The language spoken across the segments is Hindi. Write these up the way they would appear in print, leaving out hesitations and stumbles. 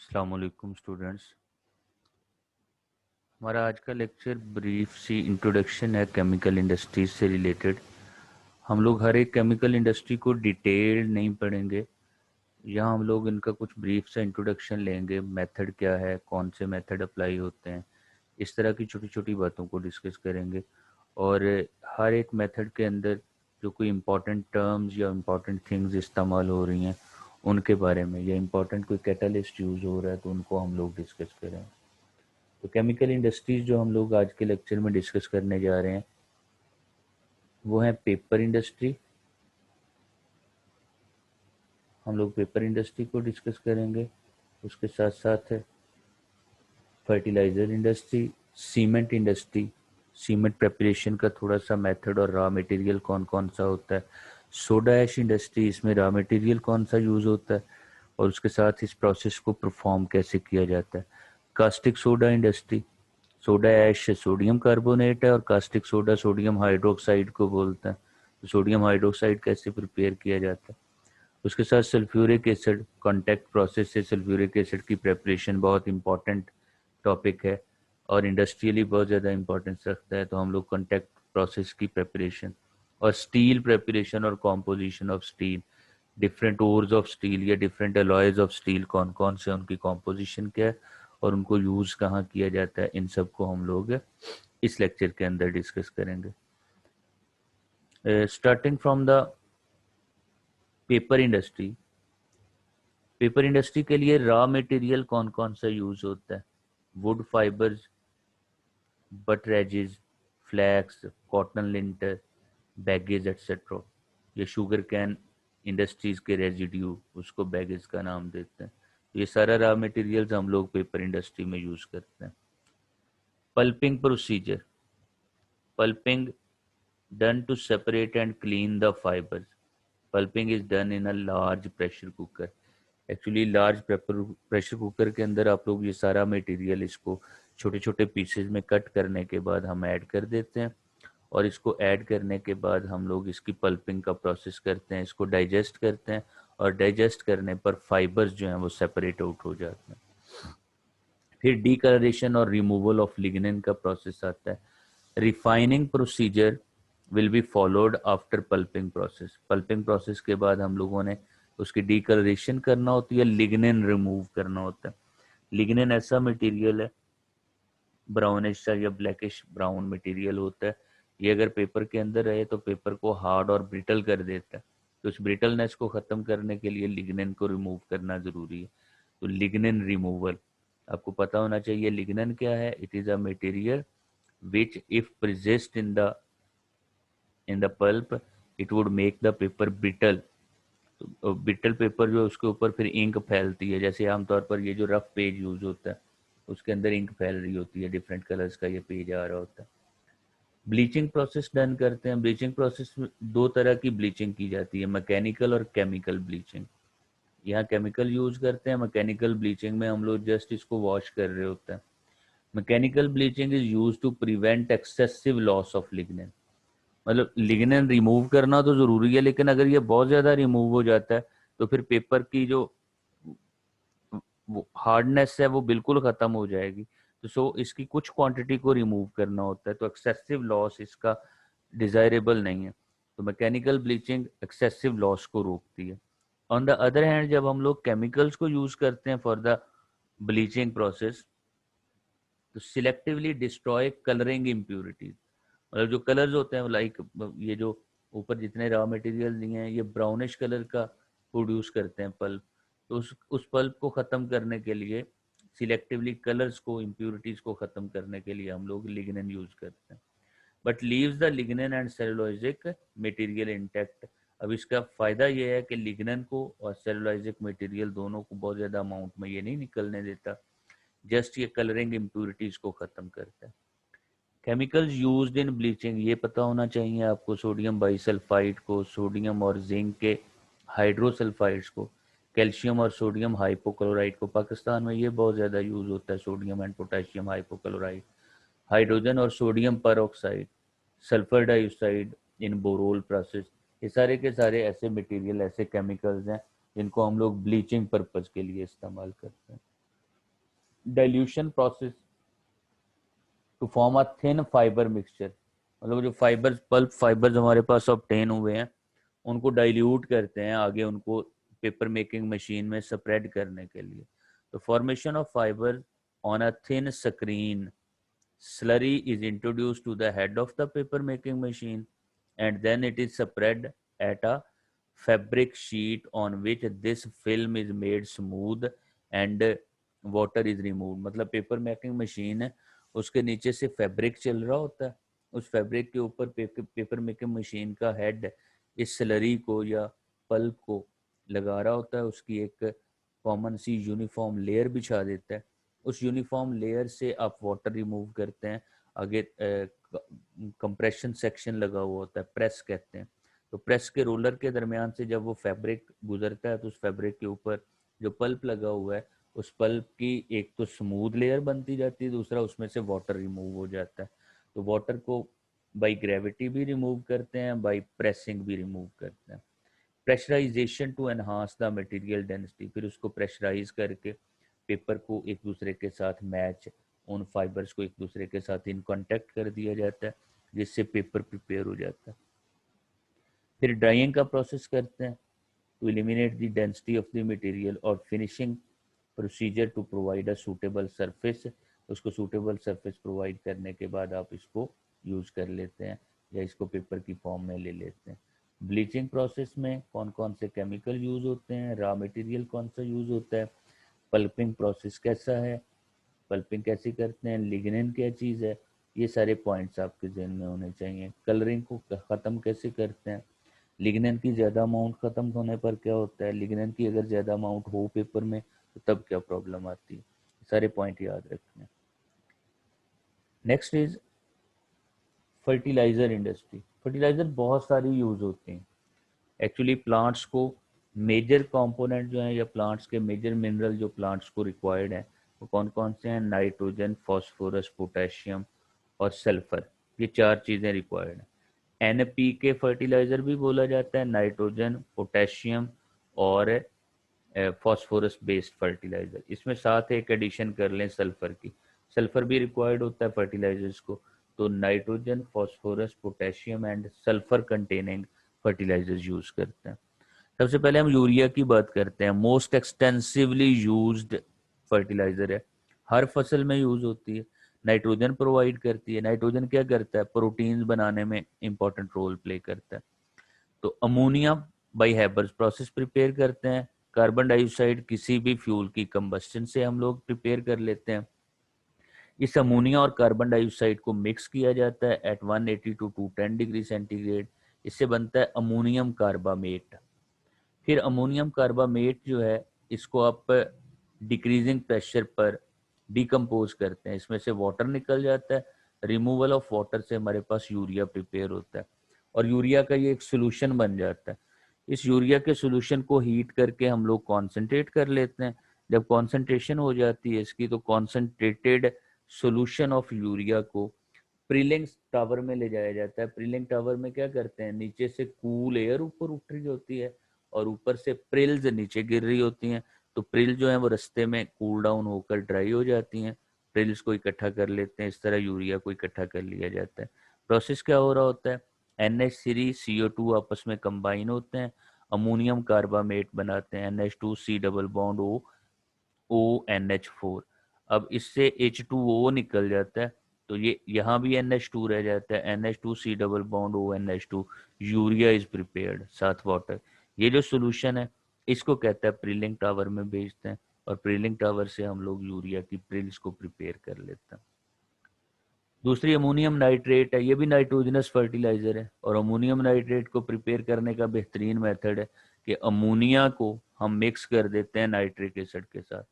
अस्सलाम वालेकुम स्टूडेंट्स। हमारा आज का लेक्चर ब्रीफ सी इंट्रोडक्शन है केमिकल इंडस्ट्रीज से रिलेटेड। हम लोग हर एक केमिकल इंडस्ट्री को डिटेल नहीं पढ़ेंगे। यहाँ हम लोग इनका कुछ ब्रीफ सा इंट्रोडक्शन लेंगे, मेथड क्या है, कौन से मेथड अप्लाई होते हैं, इस तरह की छोटी छोटी बातों को डिस्कस करेंगे। और हर एक मेथड के अंदर जो कोई इम्पोर्टेंट टर्म्स या इम्पोर्टेंट थिंग्स इस्तेमाल हो रही हैं उनके बारे में, या इम्पोर्टेंट कोई कैटलिस्ट यूज़ हो रहा है तो उनको हम लोग डिस्कस करें। तो केमिकल इंडस्ट्रीज जो हम लोग आज के लेक्चर में डिस्कस करने जा रहे हैं वो है पेपर इंडस्ट्री। हम लोग पेपर इंडस्ट्री को डिस्कस करेंगे। उसके साथ साथ fertiliser industry, cement industry, cement preparation का थोड़ा सा मेथड और रॉ मटेरियल कौन कौन सा होता है, सोडा ऐश इंडस्ट्री, इसमें रॉ मटेरियल कौन सा यूज़ होता है और उसके साथ इस प्रोसेस को परफॉर्म कैसे किया जाता है। Caustic soda industry, soda ash sodium carbonate है और कास्टिक सोडा सोडियम हाइड्रोक्साइड को बोलते हैं। तो सोडियम हाइड्रोक्साइड कैसे प्रिपेयर किया जाता है। उसके साथ सल्फ्यूरिक एसिड, कॉन्टैक्ट प्रोसेस से सल्फ्यूरिक एसिड की प्रेपरेशन बहुत इंपॉर्टेंट टॉपिक है और इंडस्ट्रियली बहुत ज़्यादा इंपॉर्टेंस रखता है। तो हम लोग कॉन्टैक्ट प्रोसेस की प्रेपरेशन और स्टील प्रेपरेशन और composition of steel, different ores of steel या डिफरेंट अलॉयज ऑफ स्टील कौन कौन से, उनकी कॉम्पोजिशन क्या है और उनको यूज़ कहाँ किया जाता है, इन सब को हम लोग इस लेक्चर के अंदर डिस्कस करेंगे। Starting from the paper industry. Paper industry के लिए रॉ मटेरियल कौन कौन सा यूज़ होता है। वुड फाइबर्स, बटरेजेस, flax, cotton linter, bagasse etcetera. ये शुगर कैन इंडस्ट्रीज के रेजिड्यू, उसको बैगेज का नाम देते हैं। ये सारा रॉ मटेरियल्स हम लोग पेपर इंडस्ट्री में यूज़ करते हैं। Pulping procedure, pulping done to separate and clean the fibers. Pulping is done in a large pressure cooker. Actually large pressure cooker के अंदर आप लोग ये सारा मटेरियल इसको छोटे छोटे पीसेज में कट करने के बाद हम ऐड कर देते हैं और इसको ऐड करने के बाद हम लोग इसकी पल्पिंग का प्रोसेस करते हैं, इसको डाइजेस्ट करते हैं और डाइजेस्ट करने पर फाइबर्स जो हैं वो सेपरेट आउट हो जाते हैं। फिर डीकलरेशन और रिमूवल ऑफ लिग्निन का प्रोसेस आता है। Refining procedure will be followed after pulping process. Pulping process के बाद हम लोगों ने उसकी डीकलरेशन करना होती है, लिग्निन रिमूव करना होता है। लिग्निन ऐसा मटेरियल है, ब्राउनिश सा या ब्लैकिश ब्राउन मटेरियल होता है। ये अगर पेपर के अंदर रहे तो पेपर को हार्ड और ब्रिटल कर देता है। तो उस ब्रिटलनेस को ख़त्म करने के लिए लिग्निन को रिमूव करना ज़रूरी है। तो लिग्निन रिमूवल आपको पता होना चाहिए। लिग्निन क्या है? It is a material which if persist in the pulp it would make the paper brittle। तो ब्रिटल पेपर जो है उसके ऊपर फिर इंक फैलती है। जैसे आमतौर पर ये जो रफ पेज यूज होता है उसके अंदर इंक फैल रही होती है, डिफरेंट कलर्स का ये पेज आ रहा होता है। ब्लीचिंग प्रोसेस डन करते हैं। ब्लीचिंग प्रोसेस में दो तरह की ब्लीचिंग की जाती है, मैकेनिकल और केमिकल ब्लीचिंग। यहाँ केमिकल यूज करते हैं, मैकेनिकल ब्लीचिंग में हम लोग जस्ट इसको वॉश कर रहे होते हैं। Mechanical bleaching is use to prevent excessive loss of lignin. मतलब लिग्निन रिमूव करना तो जरूरी है, लेकिन अगर ये बहुत ज्यादा रिमूव हो जाता है तो फिर पेपर की जो वो हार्डनेस है वो बिल्कुल खत्म हो जाएगी। तो इसकी कुछ क्वांटिटी को रिमूव करना होता है, तो एक्सेसिव लॉस इसका डिजायरेबल नहीं है। तो मैकेनिकल ब्लीचिंग एक्सेसिव लॉस को रोकती है। ऑन द अदर हैंड जब हम लोग केमिकल्स को यूज करते हैं फॉर द ब्लीचिंग प्रोसेस तो सिलेक्टिवली डिस्ट्रॉय कलरिंग इम्प्यूरिटीज। मतलब जो कलर्स होते हैं लाइक ये जो ऊपर जितने रॉ मटेरियल दिए हैं ये ब्राउनिश कलर का प्रोड्यूस करते हैं पल्प। तो उस पल्प को ख़त्म करने के लिए सिलेक्टिवली कलर्स को, इम्प्यूरिटीज को ख़त्म करने के लिए हम लोग लिग्निन यूज करते हैं। But leaves the lignin and cellulosic material intact. अब इसका फ़ायदा ये है कि लिग्निन को और सेलुलोजिक मटेरियल दोनों को बहुत ज़्यादा अमाउंट में ये नहीं निकलने देता, जस्ट ये कलरिंग इम्प्यूरिटीज को ख़त्म करता है। केमिकल्स यूज्ड इन ब्लीचिंग, ये पता होना चाहिए आपको। सोडियम बाइसल्फाइड को, सोडियम और जिंक के हाइड्रोसल्फाइड्स को, कैल्शियम और सोडियम हाइपोक्लोराइड को। पाकिस्तान में ये बहुत ज़्यादा यूज़ होता है, sodium and potassium hypochlorite. Hydrogen और sodium peroxide, sulphur dioxide in बोरोल प्रोसेस। ये सारे के सारे ऐसे मटेरियल, ऐसे केमिकल्स हैं जिनको हम लोग ब्लीचिंग पर्पज़ के लिए इस्तेमाल करते हैं। Dilution process to form a thin fibre mixture, मतलब जो फाइबर पल्प फाइबर्स हमारे पास ऑब्टेन हुए हैं उनको डाइल्यूट करते हैं आगे उनको पेपर मेकिंग मशीन में स्प्रेड करने के लिए। तो formation of fibre on a thin screen slurry is introduced to the head of the paper making machine and then it is spread at a fabric sheet on which this film is made smooth and water is removed। मतलब पेपर मेकिंग मशीन है, उसके नीचे से फैब्रिक चल रहा होता है, उस फैब्रिक के ऊपर पेपर मेकिंग मशीन का हेड इस स्लरी को या पल्प को लगा रहा होता है, उसकी एक कॉमन सी यूनिफॉर्म लेयर बिछा देता है। उस यूनिफॉर्म लेयर से आप वाटर रिमूव करते हैं, आगे कंप्रेशन सेक्शन लगा हुआ होता है, प्रेस कहते हैं। तो प्रेस के रोलर के दरमियान से जब वो फैब्रिक गुजरता है तो उस फैब्रिक के ऊपर जो पल्प लगा हुआ है उस पल्प की एक तो स्मूथ लेयर बनती जाती है, दूसरा उसमें से वाटर रिमूव हो जाता है। तो वाटर को बाई ग्रेविटी भी रिमूव करते हैं, बाई प्रेसिंग भी रिमूव करते हैं। Pressurisation to enhance the material density, फिर उसको प्रेशराइज करके पेपर को एक दूसरे के साथ मैच, उन फाइबर्स को एक दूसरे के साथ इन कांटेक्ट कर दिया जाता है जिससे पेपर प्रिपेयर हो जाता है। फिर ड्राइंग का प्रोसेस करते हैं to eliminate the density of the material और finishing procedure to provide a suitable surface. उसको सूटेबल सरफेस प्रोवाइड करने के बाद आप इसको यूज़ कर लेते हैं या इसको पेपर की फॉर्म में ले लेते हैं। ब्लीचिंग प्रोसेस में कौन कौन से केमिकल यूज़ होते हैं, रॉ मटेरियल कौन सा यूज़ होता है, पल्पिंग प्रोसेस कैसा है, पल्पिंग कैसे करते हैं, लिग्निन क्या चीज़ है, ये सारे पॉइंट्स आपके जहन में होने चाहिए। कलरिंग को ख़त्म कैसे करते हैं, लिग्निन की ज़्यादा अमाउंट ख़त्म होने पर क्या होता है, लिग्निन की अगर ज़्यादा अमाउंट हो पेपर में तो तब क्या प्रॉब्लम आती है, सारे पॉइंट याद रखने। Next is fertiliser industry. Fertiliser बहुत सारी यूज़ होते हैं। एक्चुअली प्लांट्स को मेजर कंपोनेंट जो है या प्लांट्स के मेजर मिनरल जो प्लांट्स को रिक्वायर्ड है वो कौन कौन से हैं, नाइट्रोजन, फास्फोरस, पोटेशियम और सल्फर, ये चार चीज़ें रिक्वायर्ड हैं। NPK फर्टिलाइज़र भी बोला जाता है, नाइट्रोजन, पोटेशियम और फॉस्फोरस बेस्ड फर्टिलाइज़र। इसमें साथ एक एडिशन कर लें सल्फर की, सल्फर भी रिक्वायर्ड होता है फर्टिलाइजर्स को। तो nitrogen, phosphorus, potassium and sulphur containing fertilisers use करते हैं। सबसे पहले हम यूरिया की बात करते हैं। मोस्ट एक्सटेंसिवली यूज्ड फर्टिलाइजर है, हर फसल में यूज होती है, नाइट्रोजन प्रोवाइड करती है। नाइट्रोजन क्या करता है, प्रोटीन्स बनाने में इंपॉर्टेंट रोल प्ले करता है। तो ammonia by Haber's process prepare करते हैं। कार्बन डाइऑक्साइड किसी भी फ्यूल की कंबस्टन से हम लोग प्रिपेयर कर लेते हैं। इस अमोनिया और कार्बन डाइऑक्साइड को मिक्स किया जाता है एट 180 टू 210 डिग्री सेंटीग्रेड। इससे बनता है अमोनियम कार्बामेट। फिर अमोनियम कार्बामेट जो है इसको आप डिक्रीजिंग प्रेशर पर डिकम्पोज करते हैं, इसमें से वाटर निकल जाता है। रिमूवल ऑफ वाटर से हमारे पास यूरिया प्रिपेयर होता है और यूरिया का ये एक सोल्यूशन बन जाता है। इस यूरिया के सोल्यूशन को हीट करके हम लोग कॉन्सेंट्रेट कर लेते हैं। जब कॉन्सेंट्रेशन हो जाती है इसकी तो कॉन्सेंट्रेटेड सोल्यूशन ऑफ यूरिया को प्रीलिंग टावर में ले जाया जाता है। प्रीलिंग टावर में क्या करते हैं, नीचे से कूल एयर ऊपर उठ रही होती है और ऊपर से प्रिल्स नीचे गिर रही होती हैं। तो प्रिल जो है वो रास्ते में कूल डाउन होकर ड्राई हो जाती हैं, प्रिल्स को इकट्ठा कर लेते हैं, इस तरह यूरिया को इकट्ठा कर लिया जाता है। प्रोसेस क्या हो रहा होता है, NH3 CO2 आपस में कंबाइन होते हैं, अमोनियम कार्बामेट बनाते हैं, NH2 C double bond ONH4। अब इससे H2O निकल जाता है तो ये यहाँ भी NH2 रह जाता है, NH2 C double bond ONH2, urea is prepared साथ वाटर। ये जो सोल्यूशन है इसको कहता है प्रीलिंग टावर में भेजते हैं और प्रीलिंग टावर से हम लोग यूरिया की प्रिल्स को प्रिपेयर कर लेते हैं। दूसरी अमोनियम नाइट्रेट है, ये भी नाइट्रोजनस फर्टिलाइजर है और अमोनियम नाइट्रेट को प्रिपेयर करने का बेहतरीन मेथड है कि अमोनिया को हम मिक्स कर देते हैं नाइट्रिक एसिड के साथ।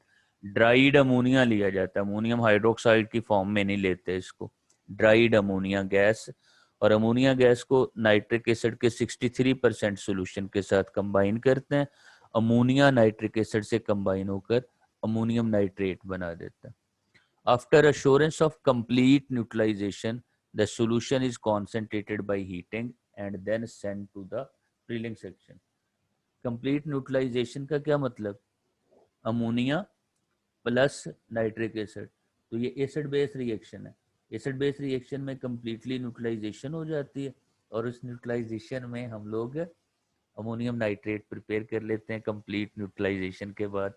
ड्राइड अमोनिया लिया जाता है, अमोनियम हाइड्रोक्साइड की फॉर्म में नहीं लेते इसको, ड्राइड अमोनिया गैस। और अमोनिया गैस को नाइट्रिक एसिड के 63% सोल्यूशन के साथ कंबाइन करते हैं, अमोनिया नाइट्रिक एसिड से कंबाइन होकर अमोनियम नाइट्रेट बना देता है। After assurance of complete neutralization, the solution is concentrated by heating and then sent to the prilling section. Complete neutralisation का क्या मतलब, अमोनिया प्लस नाइट्रिक एसिड, तो ये एसिड बेस रिएक्शन है। एसिड बेस रिएक्शन में कंप्लीटली न्यूट्रलाइजेशन हो जाती है, और उस न्यूट्रलाइजेशन में हम लोग अमोनियम नाइट्रेट प्रिपेयर कर लेते हैं कंप्लीट न्यूट्रलाइजेशन के बाद।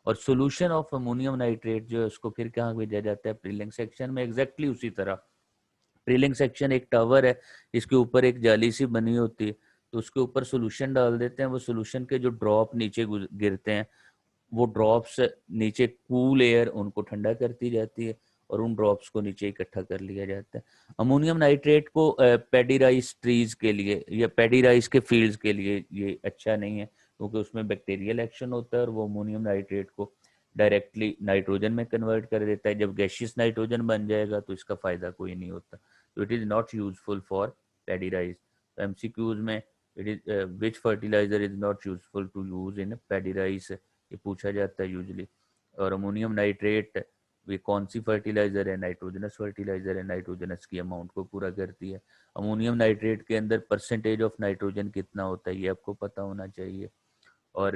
और सोल्यूशन ऑफ अमोनियम नाइट्रेट जो है उसको फिर कहाँ भेजा जाता है, प्रीलिंग सेक्शन में। एग्जैक्टली उसी तरह प्रीलिंग सेक्शन एक टावर है, इसके ऊपर एक जाली सी बनी होती है, तो उसके ऊपर सोल्यूशन डाल देते हैं। वो सोल्यूशन के जो ड्रॉप नीचे गिरते हैं, वो ड्रॉप्स नीचे कूल एयर उनको ठंडा करती जाती है, और उन ड्रॉप्स को नीचे इकट्ठा कर लिया जाता है। अमोनियम नाइट्रेट को पैडी राइस ट्रीज के लिए या पैडी राइस के फील्ड्स के लिए ये अच्छा नहीं है, क्योंकि उसमें बैक्टीरियल एक्शन होता है और वो अमोनियम नाइट्रेट को डायरेक्टली नाइट्रोजन में कन्वर्ट कर देता है। जब गैशियस नाइट्रोजन बन जाएगा तो इसका फायदा कोई नहीं होता, तो it is not useful for paddy rice. तो एमसीक्यूज में it is which fertiliser is not useful to use in paddy rice, ये पूछा जाता है यूजली। और अमोनियम नाइट्रेट ये कौन सी फर्टिलाइजर है, नाइट्रोजनस फर्टिलाइजर है, नाइट्रोजनस की अमाउंट को पूरा करती है। अमोनियम नाइट्रेट के अंदर परसेंटेज ऑफ नाइट्रोजन कितना होता है ये आपको पता होना चाहिए। और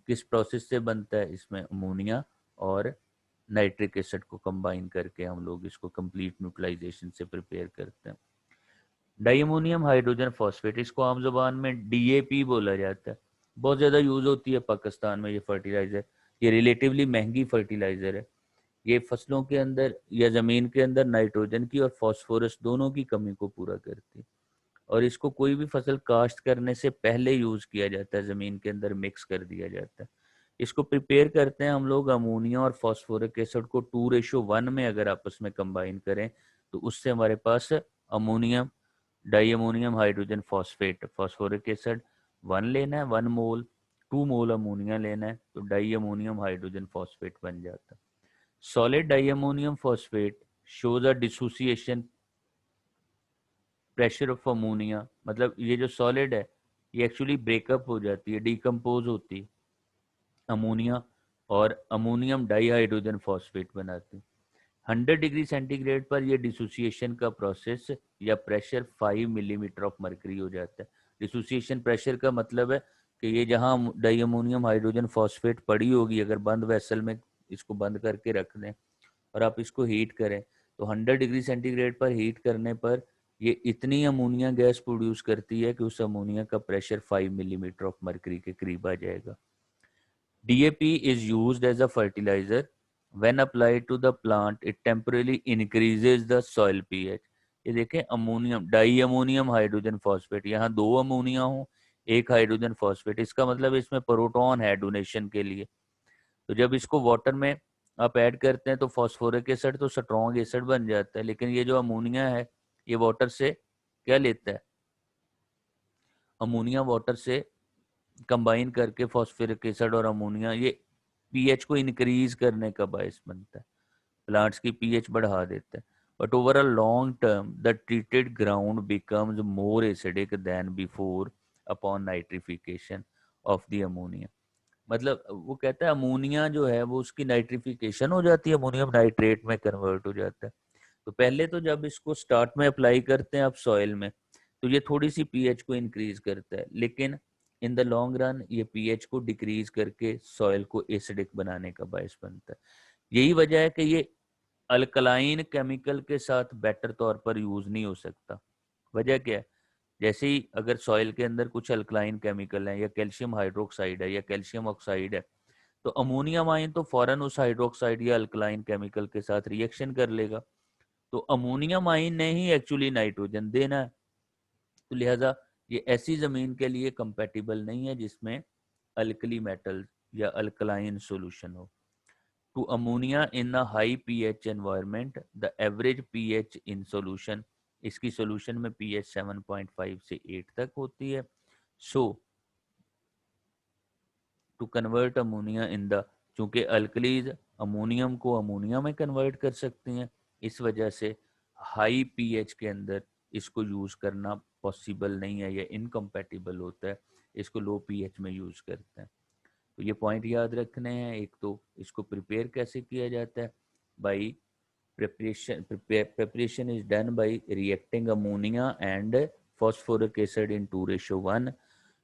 किस प्रोसेस से बनता है, इसमें अमोनिया और नाइट्रिक एसिड को कंबाइन करके हम लोग इसको कंप्लीट न्यूट्रलाइजेशन से प्रिपेयर करते हैं। डाइअमोनियम हाइड्रोजन फॉस्फेट, इसको आम जुबान में डीएपी बोला जाता है। बहुत ज़्यादा यूज होती है पाकिस्तान में ये फर्टिलाइज़र। ये रिलेटिवली महंगी फर्टिलाइज़र है। ये फसलों के अंदर या ज़मीन के अंदर नाइट्रोजन की और फॉस्फोरस दोनों की कमी को पूरा करती है, और इसको कोई भी फसल काश्त करने से पहले यूज़ किया जाता है, ज़मीन के अंदर मिक्स कर दिया जाता है। इसको प्रिपेयर करते हैं हम लोग अमोनिया और फॉस्फोरिक एसिड को 2:1 में अगर आपस में कंबाइन करें, तो उससे हमारे पास ammonium diammonium hydrogen phosphate, phosphoric acid 1 लेना है 1 मोल, 2 मोल अमोनिया लेना है, तो डाइअमोनियम हाइड्रोजन फॉस्फेट बन जाता है। Solid diammonium phosphate shows a dissociation pressure of ammonia, मतलब ये जो सॉलिड है ये एक्चुअली ब्रेकअप हो जाती है, डिकम्पोज होती है अमोनिया, और अमोनियम डाइहाइड्रोजन फॉस्फेट बनाती है। 100 डिग्री सेंटीग्रेड पर यह डिसोसिएशन का प्रोसेस या प्रेशर 5 मिलीमीटर ऑफ मर्करी हो जाता है। डिसोसिएशन प्रेशर का मतलब है कि ये जहाँ डाइअमोनियम हाइड्रोजन फॉस्फेट पड़ी होगी, अगर बंद वेसल में इसको बंद करके रख दें और आप इसको हीट करें, तो 100 डिग्री सेंटीग्रेड पर हीट करने पर ये इतनी अमोनिया गैस प्रोड्यूस करती है कि उस अमोनिया का प्रेशर 5 मिलीमीटर ऑफ मर्करी के करीब आ जाएगा। DAP is used as a fertilizer. When applied to the plant, it temporarily increases the soil pH. ये देखें ammonium di ammonium hydrogen phosphate, यहाँ 2 अमोनिया हो 1 हाइड्रोजन फॉस्फेट, इसका मतलब इसमें प्रोटॉन है डोनेशन के लिए। तो जब इसको वाटर में आप ऐड करते हैं तो फॉस्फोरिक एसिड तो स्ट्रॉन्ग एसिड बन जाता है, लेकिन ये जो अमोनिया है ये वाटर से क्या लेता है, अमोनिया वाटर से कंबाइन करके फॉस्फोरिक एसिड और अमोनिया ये पीएच को इंक्रीज करने का बायस बनता है, प्लांट्स की पीएच बढ़ा देता है। But over a long term the treated ground becomes more acidic then before upon nitrification of the ammonia. मतलब वो कहता है अमोनिया जो है वो उसकी नाइट्रिफिकेशन हो जाती है, अमोनियम नाइट्रेट में कन्वर्ट हो जाता है। तो पहले तो जब इसको स्टार्ट में अप्लाई करते हैं आप सॉइल में, तो ये थोड़ी सी पीएच को इंक्रीज करता है, लेकिन इन द लॉन्ग रन ये पीएच को डिक्रीज करके सॉइल को एसिडिक बनाने का बायस बनता है। यही वजह है कि ये अल्कलाइन केमिकल के साथ बेटर तौर पर यूज नहीं हो सकता। वजह क्या है, जैसे ही अगर सॉइल के अंदर कुछ अल्कलाइन केमिकल है या कैल्शियम हाइड्रोक्साइड है या कैल्शियम ऑक्साइड है, तो अमोनियम आयन तो फौरन उस हाइड्रोक्साइड या अल्कलाइन केमिकल के साथ रिएक्शन कर लेगा। तो अमोनियम आयन ने ही एक्चुअली नाइट्रोजन देना है, तो लिहाजा ये ऐसी जमीन के लिए कंपेटिबल नहीं है जिसमें अल्कली मेटल या अल्कलाइन सॉल्यूशन हो। To ammonia in a high pH environment the average pH in solution, इसकी सॉल्यूशन में पीएच 7.5 से 8 तक होती है। So to convert ammonia in the, चूंकि अल्कलीज अमोनियम को अमोनिया में कन्वर्ट कर सकती हैं, इस वजह से हाई पीएच के अंदर इसको यूज करना पॉसिबल नहीं है या इनकम्पैटिबल होता है, इसको लो पीएच में यूज करते हैं। तो ये पॉइंट याद रखने हैं। एक तो इसको प्रिपेयर कैसे किया जाता है, by preparation is done by reacting ammonia and phosphoric acid in 2:1।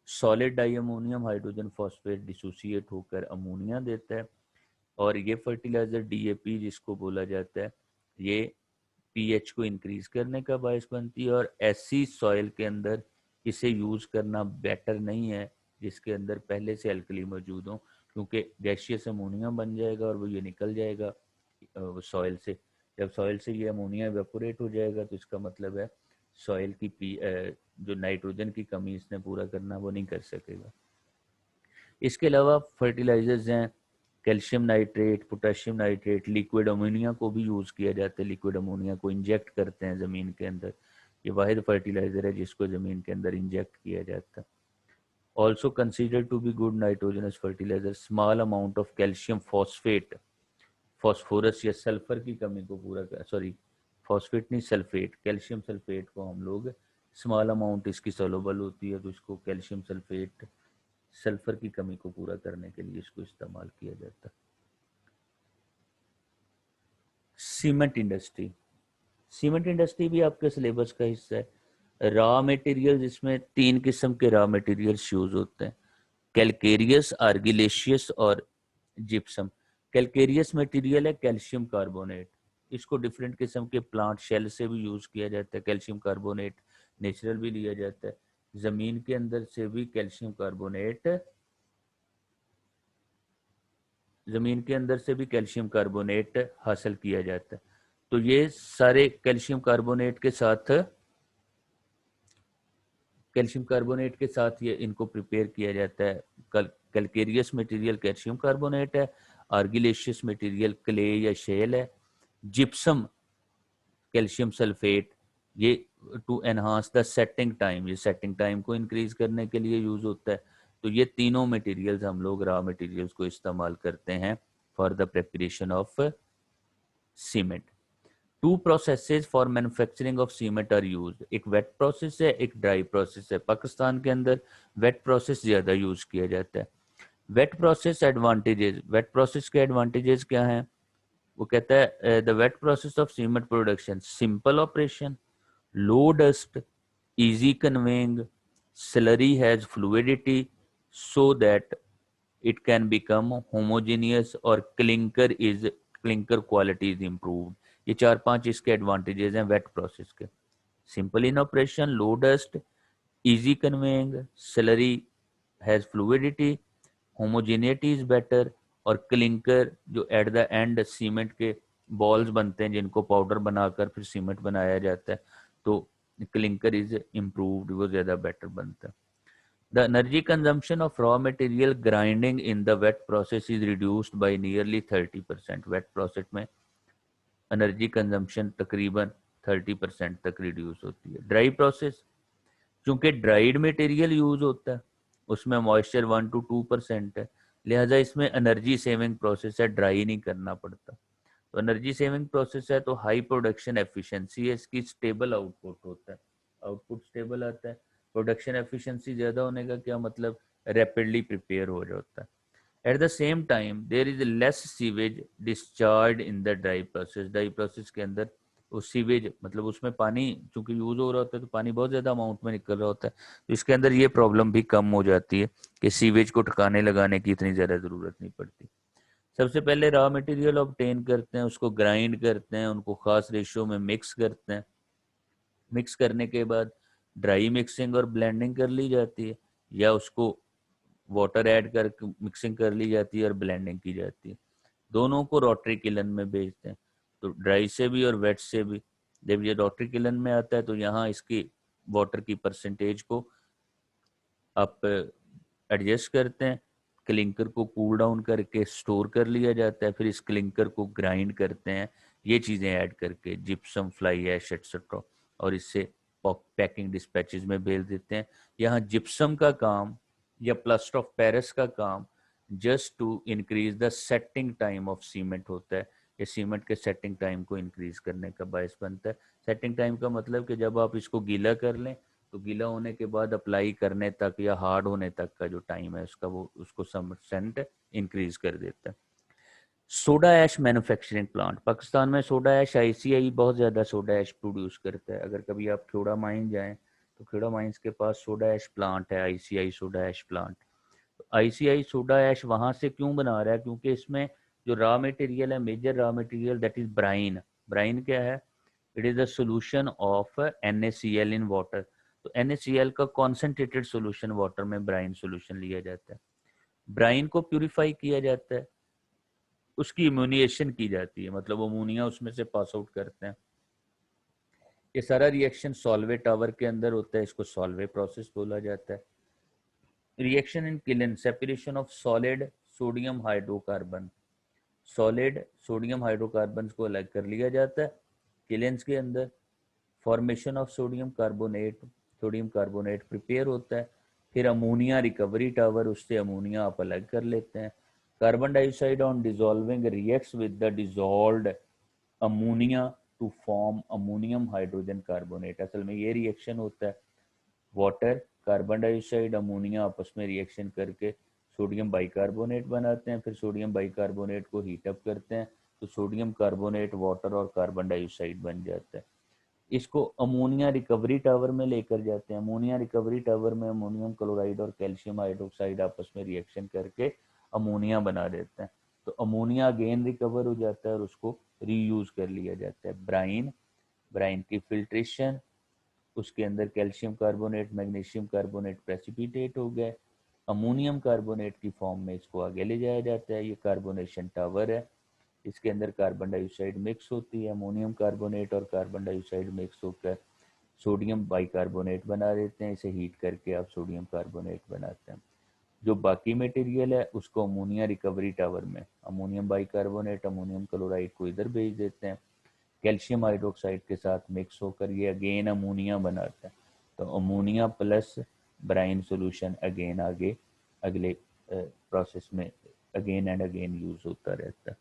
Solid diammonium hydrogen phosphate dissociate होकर अमोनिया देता है, और ये फर्टिलाइज़र DAP जिसको बोला जाता है, ये pH को इंक्रीज करने का बायस बनती है, और ऐसी सॉइल के अंदर इसे यूज़ करना बेटर नहीं है जिसके अंदर पहले से अल्कली मौजूद हो, क्योंकि गैशियस अमोनिया बन जाएगा और वो ये निकल जाएगा सॉइल से। जब सॉइल से ये अमोनिया एवेपोरेट हो जाएगा तो इसका मतलब है सॉइल की जो नाइट्रोजन की कमी इसने पूरा करना वो नहीं कर सकेगा। इसके अलावा फर्टिलाइजर्स हैं calcium nitrate, potassium nitrate, liquid ammonia को भी यूज़ किया जाता है। लिक्विड अमोनिया को इंजेक्ट करते हैं ज़मीन के अंदर, ये वाहिद फर्टिलाइज़र है जिसको ज़मीन के अंदर इंजेक्ट किया जाता है। Also consider to be good nitrogenous fertiliser small amount of calcium phosphate, phosphorus या सल्फर की कमी को पूरा कर, सॉरी फॉस्फेट नहीं सल्फेट, कैल्शियम सल्फेट को हम लोग स्मॉल अमाउंट इसकी सोलबल होती है तो इसको कैल्शियम सल्फेट, सल्फर की कमी को पूरा करने के लिए इसको इस्तेमाल किया जाता है। सीमेंट इंडस्ट्री, सीमेंट इंडस्ट्री भी आपके सिलेबस का हिस्सा है। रॉ मटेरियल, इसमें 3 किस्म के रॉ मटेरियल्स यूज होते हैं, कैलकेरियस, आर्गिलेशियस और जिप्सम। कैलकेरियस मटेरियल है कैल्शियम कार्बोनेट, इसको डिफरेंट किस्म के प्लांट शेल से भी यूज किया जाता है। कैल्शियम कार्बोनेट नेचुरल भी लिया जाता है, जमीन के अंदर से भी कैल्शियम कार्बोनेट, जमीन के अंदर से भी कैल्शियम कार्बोनेट हासिल किया जाता है। तो ये सारे कैल्शियम कार्बोनेट के साथ, कैल्शियम कार्बोनेट के साथ ये इनको प्रिपेयर किया जाता है। कैलकेरियस मटेरियल कैल्शियम कार्बोनेट है, आर्गिलेशियस मटेरियल क्ले या शेल है, जिप्सम कैल्शियम सल्फेट, ये to enhance the setting time, ये सेटिंग टाइम को इंक्रीज करने के लिए यूज होता है। तो ये तीनों मटेरियल्स हम लोग रॉ मटेरियल्स को इस्तेमाल करते हैं for the preparation of cement. 2 processes for manufacturing of cement are use, एक वेट प्रोसेस है, एक ड्राई प्रोसेस है। पाकिस्तान के अंदर वेट प्रोसेस ज़्यादा यूज किया जाता है। Wet process advantages, wet process के एडवांटेजेस क्या हैं? वो कहता है the wet process of cement production simple operation, low dust, easy conveying, slurry has fluidity so that it can become homogeneous और clinker quality is improved। ये 4-5 इसके एडवांटेजेस हैं वेट प्रोसेस के। Simple in operation, low dust, easy conveying, slurry has fluidity, homogeneity is better, और क्लिंकर जो एट द एंड सीमेंट के बॉल्स बनते हैं जिनको पाउडर बनाकर फिर सीमेंट बनाया जाता है, तो क्लिंकर इज इम्प्रूव्ड, वो ज़्यादा बेटर बनता है। The energy consumption of raw material grinding in the wet process is reduced by nearly 30%। wet process में एनर्जी कंजम्पशन तकरीबन 30% तक रिड्यूस होती है। ड्राई प्रोसेस, चूंकि ड्राइड मटेरियल यूज होता है उसमें मॉइस्चर 1 to 2% है, लिहाजा इसमें एनर्जी सेविंग प्रोसेस है, ड्राई नहीं करना पड़ता। तो एनर्जी सेविंग प्रोसेस है तो हाई प्रोडक्शन एफिशिएंसी है, इसकी स्टेबल आउटपुट होता है, आउटपुट स्टेबल आता है। प्रोडक्शन एफिशिएंसी ज़्यादा होने का क्या मतलब, रैपिडली प्रिपेयर हो जाता है। At the same time there is less sewage discharge in the dry process, dry process के अंदर वो सीवेज मतलब उसमें पानी चूंकि यूज हो रहा होता है तो पानी बहुत ज़्यादा अमाउंट में निकल रहा होता है, तो इसके अंदर ये प्रॉब्लम भी कम हो जाती है कि सीवेज को ठिकाने लगाने की इतनी ज़्यादा ज़रूरत नहीं पड़ती। सबसे पहले रॉ मटेरियल ऑब्टेन करते हैं, उसको ग्राइंड करते हैं, उनको खास रेशियो में मिक्स करते हैं। मिक्स करने के बाद ड्राई मिक्सिंग और ब्लेंडिंग कर ली जाती है, या उसको वाटर ऐड कर मिक्सिंग कर ली जाती है और ब्लेंडिंग की जाती है। दोनों को रोटरी किलन में भेजते हैं, तो ड्राई से भी और वेट से भी। जब ये रोटरी किलन में आता है तो यहाँ इसकी वाटर की परसेंटेज को आप एडजस्ट करते हैं, क्लिंकर को कूल डाउन करके स्टोर कर लिया जाता है, फिर इस क्लिंकर को ग्राइंड करते हैं ये चीज़ें ऐड करके, जिप्सम, फ्लाई ऐश एटसेट्रा, और इससे पैकिंग डिस्पैचेज में भेज देते हैं। यहाँ जिप्सम का काम या प्लास्टर ऑफ पेरिस का काम just to increase the setting time of cement होता है, ये सीमेंट के सेटिंग टाइम को इंक्रीज करने का बायस बनता है। सेटिंग टाइम का मतलब कि जब आप इसको गीला कर लें तो गीला होने के बाद अप्लाई करने तक या हार्ड होने तक का जो टाइम है उसका वो उसको सम परसेंट इंक्रीज कर देता है। Soda ash manufacturing plant, Pakistan में सोडा ऐश ICI बहुत ज़्यादा सोडा ऐश प्रोड्यूस करता है। अगर कभी आप खेड़ा माइन जाएं तो खेड़ा माइंस के पास सोडा ऐश प्लांट है, ICI soda ash plant. ICI soda ash वहाँ से क्यों बना रहा है, क्योंकि इसमें जो रॉ मटेरियल है, major raw material that is brine. Brine क्या है? It is the solution of NaCl in water. तो NaCl का कॉन्सेंट्रेटेड सोल्यूशन वाटर में ब्राइन सोल्यूशन लिया जाता है। ब्राइन को प्यूरिफाई किया जाता है, उसकी इम्यूनिएशन की जाती है, मतलब अमोनिया उसमें से पास आउट करते हैं। ये सारा रिएक्शन सॉल्वे टावर के अंदर होता है, इसको सॉल्वे प्रोसेस बोला जाता है। Reaction in kiln, separation of solid sodium hydrocarbon. Solid sodium hydrocarbon को अलग कर लिया जाता है किलेंस के अंदर। Formation of sodium carbonate prepare होता है। फिर अमोनिया रिकवरी टावर, उससे अमोनिया आप अलग कर लेते हैं। Carbon dioxide on dissolving reacts with the dissolved ammonia to form ammonium hydrogen carbonate. असल में ये रिएक्शन होता है, वाटर, कार्बन डाइऑक्साइड, अमोनिया आपस में रिएक्शन करके सोडियम बाइकार्बोनेट बनाते हैं। फिर सोडियम बाइकार्बोनेट को हीट अप करते हैं तो सोडियम कार्बोनेट, वाटर और कार्बन डाइऑक्साइड बन जाता है। इसको अमोनिया रिकवरी टावर में लेकर जाते हैं। अमोनिया रिकवरी टावर में अमोनियम क्लोराइड और कैल्शियम हाइड्रोक्साइड आपस में रिएक्शन करके अमोनिया बना देते हैं। तो अमोनिया अगेन रिकवर हो जाता है और उसको रीयूज कर लिया जाता है। ब्राइन की फिल्ट्रेशन, उसके अंदर calcium carbonate, magnesium carbonate precipitate हो गए, अमोनियम कार्बोनेट की फॉर्म में इसको आगे ले जाया जाता है। ये कार्बोनेशन टावर है, इसके अंदर कार्बन डाइऑक्साइड मिक्स होती है, अमोनियम कार्बोनेट और कार्बन डाइऑक्साइड मिक्स होकर सोडियम बाइकार्बोनेट बना देते हैं। इसे हीट करके आप सोडियम कार्बोनेट बनाते हैं। जो बाकी मटेरियल है उसको अमोनिया रिकवरी टावर में अमोनियम बाइकार्बोनेट, अमोनियम क्लोराइड को इधर भेज देते हैं, कैल्शियम हाइड्रोक्साइड के साथ मिक्स होकर ये अगेन अमोनिया बनाता है। तो ammonia plus brine solution again आगे अगले प्रोसेस में अगेन एंड अगेन यूज होता रहता है।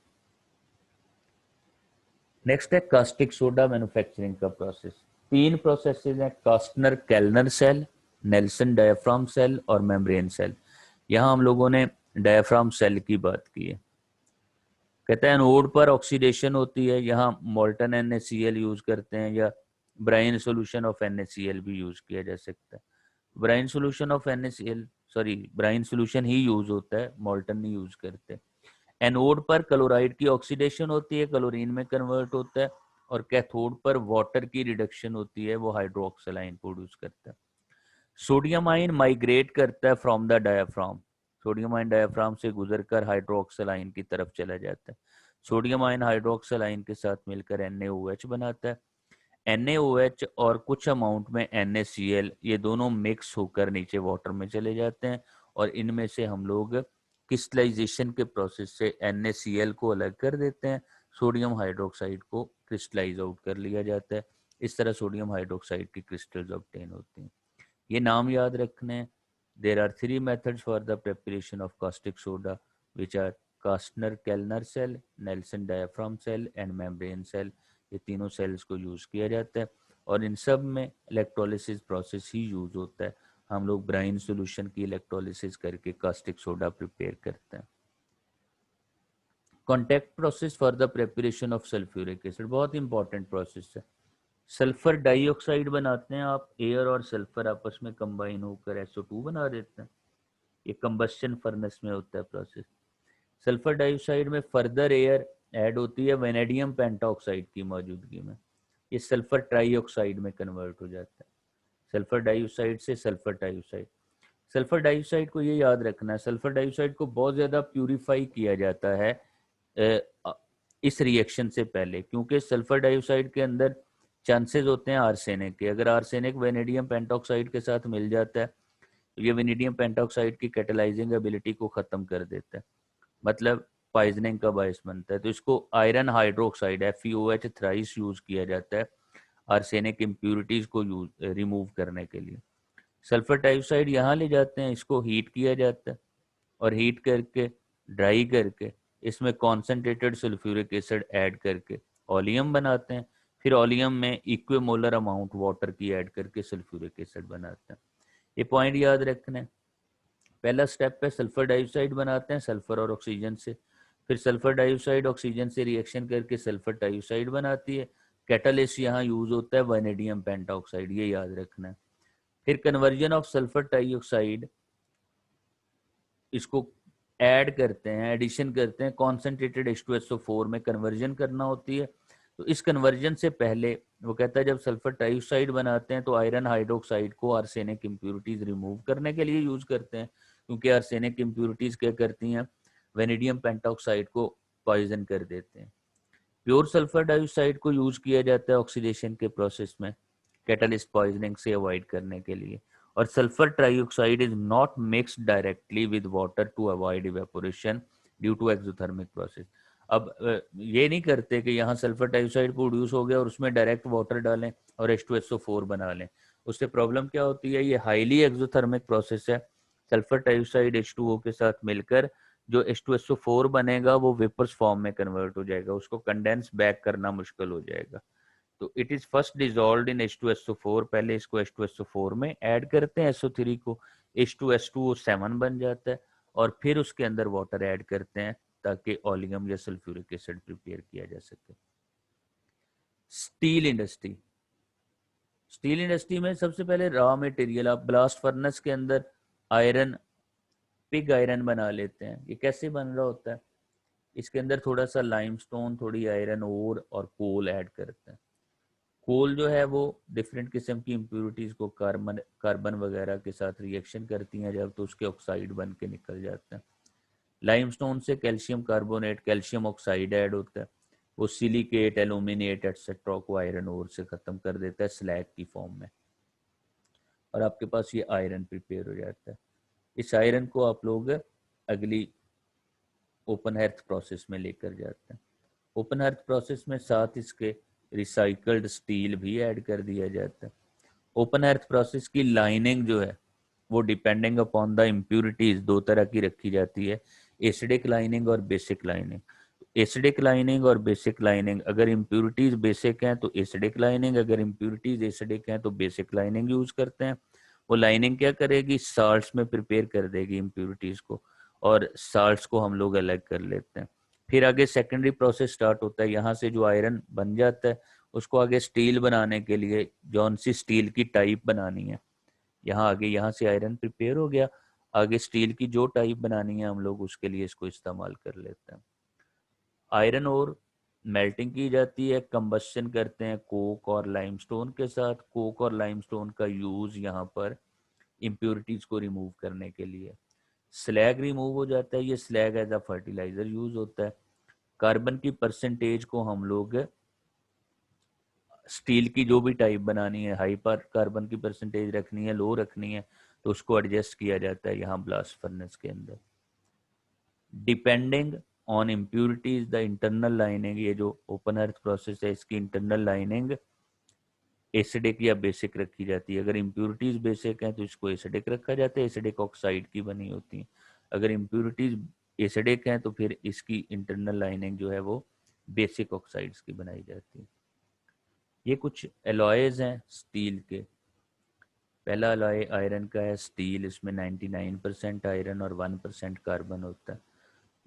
नेक्स्ट है कास्टिक सोडा मैन्युफैक्चरिंग का प्रोसेस। 3 प्रोसेसेस हैं, कास्टनर Kellner cell, Nelson diaphragm cell और मेम्ब्रेन सेल। यहाँ हम लोगों ने डायाफ्राम सेल की बात की है। कहते हैं एनोड पर ऑक्सीडेशन होती है, यहाँ मोल्टन NaCl यूज करते हैं या ब्राइन सोल्यूशन ऑफ NaCl भी यूज किया जा सकता है। Brine solution of NaCl, sorry brine solution he use होता है, मोल्टन नहीं यूज करते। एनोड पर क्लोराइड की ऑक्सीडेशन होती है, क्लोरीन में कन्वर्ट होता है, और कैथोड पर वाटर की रिडक्शन होती है, वो हाइड्रोक्सिल प्रोड्यूस करता है। सोडियम आयन माइग्रेट करता है from the diaphragm, sodium ion diaphragm से गुजरकर हाइड्रोक्सिल आयन की तरफ चला जाता है। सोडियम आयन हाइड्रोक्सिल आयन के साथ मिलकर NaOH बनाता है। NaOH और कुछ अमाउंट में NaCl, ये दोनों मिक्स होकर नीचे वाटर में चले जाते हैं और इनमें से हम लोग क्रिस्टलाइजेशन के प्रोसेस से NaCl को अलग कर देते हैं, सोडियम हाइड्रोक्साइड को क्रिस्टलाइज आउट कर लिया जाता है। इस तरह सोडियम हाइड्रोक्साइड की क्रिस्टल्स ऑब्टेन होती हैं। ये नाम याद रखने। There are 3 methods for the preparation of caustic soda which are Castner Kellner cell, Nelson diaphragm cell and membrane cell. ये तीनों सेल्स को यूज किया जाता है और इन सब में इलेक्ट्रोलिसिस प्रोसेस ही यूज होता है। हम लोग ब्राइन सॉल्यूशन की इलेक्ट्रोलिसिस करके कास्टिक सोडा प्रिपेयर करते हैं। Contact process for the preparation of sulphuric acid बहुत इंपॉर्टेंट प्रोसेस है। सल्फर डाइऑक्साइड बनाते हैं आप, एयर और सल्फर आपस में कंबाइन होकर SO2 बना देते हैं। ये कंबस्शन फर्नेस में होता है प्रोसेस। सल्फर डाइऑक्साइड में फर्दर एयर ऐड होती है वेनेडियम पेंटाऑक्साइड की मौजूदगी में, ये सल्फर ट्राइऑक्साइड में कन्वर्ट हो जाता है। सल्फर डाइऑक्साइड से सल्फर डाइऑक्साइड। सल्फर डाइऑक्साइड को ये याद रखना है, सल्फर डाइऑक्साइड को बहुत ज़्यादा प्यूरिफाई किया जाता है इस रिएक्शन से पहले, क्योंकि सल्फर डाइऑक्साइड के अंदर चांसेस होते हैं आर्सेनिक के। अगर आर्सेनिक वेनेडियम पेंटॉक्साइड के साथ मिल जाता है तो ये वेनेडियम पेंटॉक्साइड की कैटेलाइजिंग एबिलिटी को ख़त्म कर देता है, मतलब पॉइजनिंग का बायस बनता है। तो इसको iron hydroxide FeOH thrice use किया जाता है आर्सेनिक इम्प्यूरिटीज को रिमूव करने के लिए। सल्फर डाइऑक्साइड यहाँ ले जाते हैं, इसको हीट किया जाता है और हीट करके ड्राई करके इसमें कॉन्सेंट्रेटेड सल्फ्यूरिक एसिड ऐड करके ओलियम बनाते हैं। फिर ओलियम में इक्विमोलर अमाउंट वाटर की ऐड करके सल्फ्यूरिक एसिड बनाते हैं। ये पॉइंट याद रखना है। पहला स्टेप है सल्फर डाइऑक्साइड बनाते हैं सल्फर और ऑक्सीजन से, फिर सल्फर डाइऑक्साइड ऑक्सीजन से रिएक्शन करके सल्फर डाइऑक्साइड बनाती है। कैटालिस्ट यहाँ यूज होता है वेनेडियम पेंटाऑक्साइड, ये याद रखना है। फिर कन्वर्जन ऑफ सल्फर डाइऑक्साइड, इसको ऐड करते हैं, एडिशन करते हैं, कॉन्सेंट्रेटेड H2SO4 में कन्वर्जन करना होती है। तो इस कन्वर्जन से पहले वो कहता है जब सल्फर ट्राइऑक्साइड बनाते हैं तो आयरन हाइड्रोक्साइड को आर्सेनिक इम्प्यूरिटीज रिमूव करने के लिए यूज करते हैं, क्योंकि आर्सेनिक इम्प्यूरिटीज क्या करती हैं, वेनेडियम पेंटॉक्साइड को पॉइजन कर देते हैं। प्योर सल्फर डाइऑक्साइड को यूज किया जाता है ऑक्सीडेशन के प्रोसेस में कैटलिस्ट पॉइजनिंग से अवॉइड करने के लिए। और sulphur trioxide is not mixed directly with water to avoid evaporation due to exothermic process. अब ये नहीं करते कि यहाँ सल्फर डाइऑक्साइड प्रोड्यूस हो गया और उसमें डायरेक्ट वाटर डालें और H2SO4 बना लें। उससे प्रॉब्लम क्या होती है, ये हाईली एक्सोथर्मिक प्रोसेस है। सल्फर डाइऑक्साइड H2O के साथ मिलकर जो H2SO4 बनेगा वो वेपर्स फॉर्म में कन्वर्ट हो जाएगा, उसको कंडेंस बैक करना मुश्किल हो जाएगा। तो it is first dissolved in H2SO4, पहले इसको H2SO4 में ऐड करते हैं SO3 को, H2S2O7 बन जाता है और फिर उसके अंदर वाटर ऐड करते हैं ताकि ओलियम या सल्फ्यूरिक एसिड प्रिपेयर किया जा सके। स्टील इंडस्ट्री, स्टील इंडस्ट्री में सबसे पहले रॉ मटेरियल आप ब्लास्ट फर्नेस के अंदर आयरन, पिग आयरन बना लेते हैं। ये कैसे बन रहा होता है, इसके अंदर थोड़ा सा लाइमस्टोन, थोड़ी आयरन ओर और कोल ऐड करते हैं। कोल जो है वो डिफरेंट किस्म की इम्प्यूरिटीज को कार्बन कार्बन वगैरह के साथ रिएक्शन करती हैं जब, तो उसके ऑक्साइड बन के निकल जाते हैं। लाइमस्टोन से calcium carbonate, calcium oxide add होता है, वो सिलिकेट, एल्यूमिनेट एटसेट्रा को आयरन ओर से खत्म कर देता है स्लैग की फॉर्म में, और आपके पास ये आयरन प्रिपेयर हो जाता है। इस आयरन को आप लोग अगली ओपन अर्थ प्रोसेस में लेकर जाते हैं। ओपन अर्थ प्रोसेस में साथ इसके रिसाइकल्ड स्टील भी ऐड कर दिया जाता है। ओपन अर्थ प्रोसेस की लाइनिंग जो है वो डिपेंडिंग अपॉन द इम्प्यूरिटीज दो तरह की रखी जाती है, एसिडिक लाइनिंग और बेसिक लाइनिंग। एसिडिक लाइनिंग और बेसिक लाइनिंग, अगर इम्प्यूरिटीज बेसिक हैं तो एसिडिक लाइनिंग, अगर इम्प्यूरिटीज एसिडिक हैं तो बेसिक लाइनिंग यूज करते हैं। वो लाइनिंग क्या करेगी, साल्ट्स में प्रिपेयर कर देगी इम्प्यूरिटीज को, और साल्ट्स को हम लोग अलग कर लेते हैं। फिर आगे सेकेंडरी प्रोसेस स्टार्ट होता है, यहाँ से जो आयरन बन जाता है उसको आगे स्टील बनाने के लिए जौन सी स्टील की टाइप बनानी है, यहाँ आगे यहाँ से आयरन प्रिपेयर हो गया, आगे स्टील की जो टाइप बनानी है हम लोग उसके लिए इसको इस्तेमाल कर लेते हैं। आयरन और मेल्टिंग की जाती है, कंबस्शन करते हैं कोक और लाइमस्टोन के साथ। कोक और लाइमस्टोन का यूज यहाँ पर इम्प्योरिटीज को रिमूव करने के लिए। स्लैग रिमूव हो जाता है, ये slag as a fertilizer use होता है। कार्बन की परसेंटेज को हम लोग स्टील की जो भी टाइप बनानी है, हाई पर कार्बन की परसेंटेज रखनी है, लो रखनी है, तो उसको एडजस्ट किया जाता है यहाँ ब्लास्ट फर्नेस के अंदर। Depending on impurities the internal lining, ये जो ओपन अर्थ प्रोसेस है इसकी इंटरनल लाइनिंग एसिडिक या बेसिक रखी जाती है। अगर इम्प्यूरिटीज बेसिक हैं तो इसको एसिडिक रखा जाता है, एसिडिक ऑक्साइड की बनी होती है। अगर इम्प्यूरिटीज एसिडिक हैं तो फिर इसकी इंटरनल लाइनिंग जो है वो बेसिक ऑक्साइड्स की बनाई जाती है। ये कुछ एलॉयज हैं स्टील के। पहला अलॉय आयरन का है स्टील, इसमें 99% आयरन और 1% कार्बन होता है।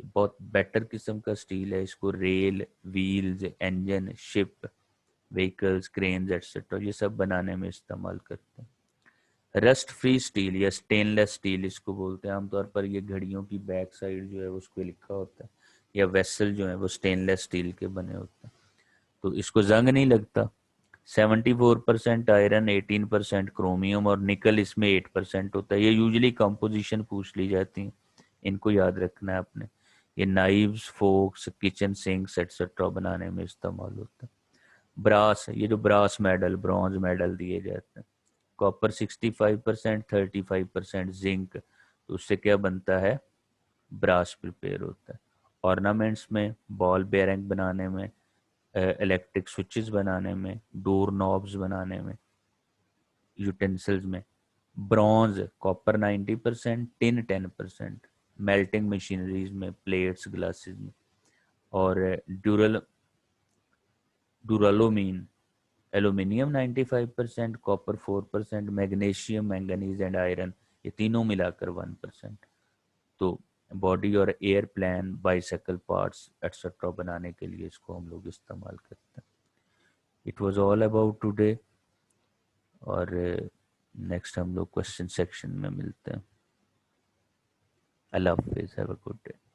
बहुत बेटर किस्म का स्टील है, इसको rail, wheels, engine, ship, vehicles, cranes etcetera ये सब बनाने में इस्तेमाल करते हैं। रस्ट फ्री स्टील या स्टेनलेस स्टील इसको बोलते हैं। आमतौर पर ये घड़ियों की बैक साइड जो है उसको लिखा होता है, या वेसल जो है वो स्टेनलेस स्टील के बने होते हैं, तो इसको जंग नहीं लगता। 74% आयरन, 18% क्रोमियम और निकल इसमें 8% होता है। ये यूजली कंपोजिशन पूछ ली जाती है, इनको याद रखना है आपने। ये knives, forks, kitchen sinks etcetera बनाने में इस्तेमाल होता है। ब्रास, ये जो ब्रास मेडल, ब्रॉन्ज मेडल दिए जाते हैं। कॉपर 65%, 35% जिंक, तो उससे क्या बनता है, ब्रास प्रिपेयर होता है। ऑर्नामेंट्स में, बॉल बेयरिंग बनाने में, इलेक्ट्रिक स्विचेस बनाने में, डोर नॉब्स बनाने में, यूटेंसिल्स में bronze, copper 90%, tin 10%, melting machineries में, प्लेट्स, ग्लासेस में, और duralumin, aluminium 95%, copper 4%, magnesium, manganese and iron ये तीनों मिलाकर 1%। तो बॉडी और air plane, bicycle parts etcetera बनाने के लिए इसको हम लोग इस्तेमाल करते हैं। It was all about today, और नेक्स्ट हम लोग क्वेश्चन सेक्शन में मिलते हैं। अल्लाह हाफिज़, हैव अ गुड डे।